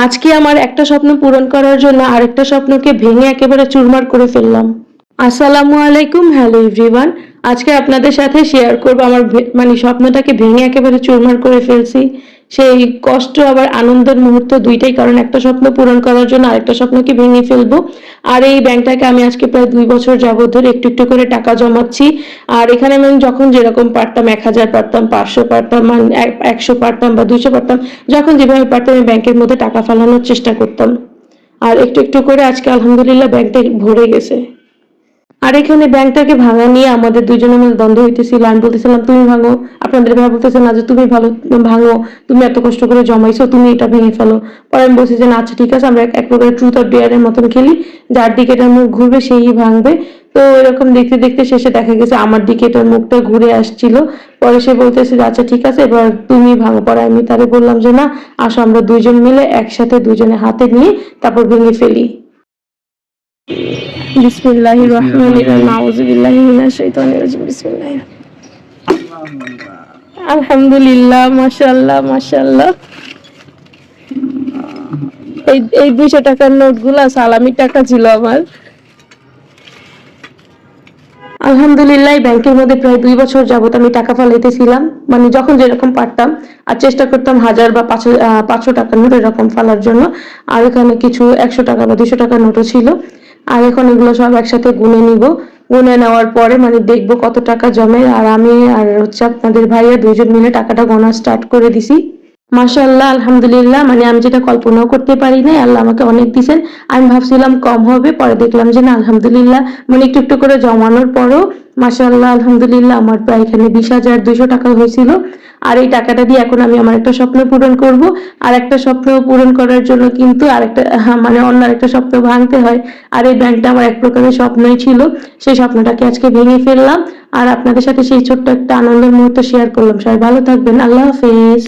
আজকে আমার একটা স্বপ্ন পূরণ করার জন্য আরেকটা স্বপ্নকে ভেঙে একেবারে চুরমার করে ফেললাম। আসসালামু আলাইকুম, হ্যালো এভরিওয়ান। আজকে আপনাদের সাথে শেয়ার করব আমার মানে স্বপ্নটাকে ভেঙে একেবারে চুরমার করে ফেলছি। সেই কষ্ট আবার আনন্দের মুহূর্ত দুইটাই, কারণ একটা স্বপ্ন পূরণ করার জন্য আরেকটা স্বপ্নকে ভেঙে ফেলবো। আর এই ব্যাংকটাকে আমি আজকে প্রায় 2 বছর যাবত ধরে একটু একটু করে টাকা জমাচ্ছি। আর এখানে আমি যখন যেরকম পারতাম 1000 পারতাম, 500 পারতাম, 100 পারতাম বা 200 পারতাম, যখন যেভাবে পারতাম আমি ব্যাংকের মধ্যে টাকা ফেলানোর চেষ্টা করতাম। আর একটু একটু করে আজকে আলহামদুলিল্লাহ ব্যাংকটা ভরে গেছে। আর এখানে ব্যাংকটাকে ভাঙা নিয়ে আমাদের দুজনের মধ্যে দ্বন্দ্ব হইতেছিল। আমি বলতেছিলাম তুমি ভাঙো, আপনাদের ভাই বলতেছে না যে তুমি ভালো ভাঙো, তুমি এত কষ্ট করে জমাইছো, তুমি এটা ভেঙে ফেলো। পরে আমি বলছি যে না আচ্ছা ঠিক আছে, আমরা এক প্রকার ট্রুথ অর ডেয়ারের মতন খেলি, যার দিকে এটার মুখ ঘুরবে সেই ভাঙবে। তো এরকম দেখতে দেখতে শেষে দেখা গেছে আমার দিকে এটার মুখটা ঘুরে আসছিল। পরে সে বলতেছে যে আচ্ছা ঠিক আছে এবার তুমি ভাঙো। পরে আমি তারে বললাম যে না, আসো আমরা দুইজন মিলে একসাথে দুজনে হাতে নিয়ে তারপর ভেঙে ফেলি। বিসমিল্লাহির রহমানির রহিম, আউযু বিল্লাহি মিনাশ শাইতানির রাজিম, বিসমিল্লাহ। আলহামদুলিল্লাহ, মাশাআল্লাহ মাশাআল্লাহ। এই 200 টাকার নোটগুলা সালামি টাকা ছিল আমার। আলহামদুলিল্লাহ ব্যাংকের মধ্যে প্রায় 2 বছর যাবত আমি টাকা ফালাইতেছিলাম, মানে যখন যেরকম পারতাম। আর চেষ্টা করতাম 1000 বা 500 টাকার নোট এরকম ফালার জন্য। আর এখানে কিছু 100 টাকা বা 200 টাকার নোটও ছিল। আর এখন এগুলো সব একসাথে গুনে নিব। গুনে নেওয়ার পরে মানে দেখবো কত টাকা জমে। আর আমি আর হচ্ছে আপনাদের ভাইয়া দুইজন মিলে টাকাটা গোনা স্টার্ট করে দিছি। মাশাআল্লাহ আলহামদুলিল্লাহ, মানে আমি যেটা কল্পনাও করতে পারি নাই, আল্লাহ আমাকে অনেক দিছেন। আমি ভাবছিলাম কম হবে, পরে দেখলাম যে না আলহামদুলিল্লাহ, মানে একটু একটু করে জমানোর পরও মাশাআল্লাহ আলহামদুলিল্লাহ আমার প্রায় এখানে 20,200 টাকা হয়েছিল। আর এই টাকাটা দিয়ে এখন আমি আমার একটা স্বপ্ন পূরণ করব। আর একটা স্বপ্ন পূরণ করার জন্য কিন্তু আরেকটা মানে অন্য আরেকটা স্বপ্ন ভাঙতে হয়। আর এই ব্যাংকটা আমার এক প্রকারের স্বপ্নই ছিল, সেই স্বপ্নটাকে আজকে ভেঙে ফেললাম। আর আপনাদের সাথে সেই ছোট্ট একটা আনন্দের মুহূর্ত শেয়ার করলাম। সবাই ভালো থাকবেন, আল্লাহ হাফেজ।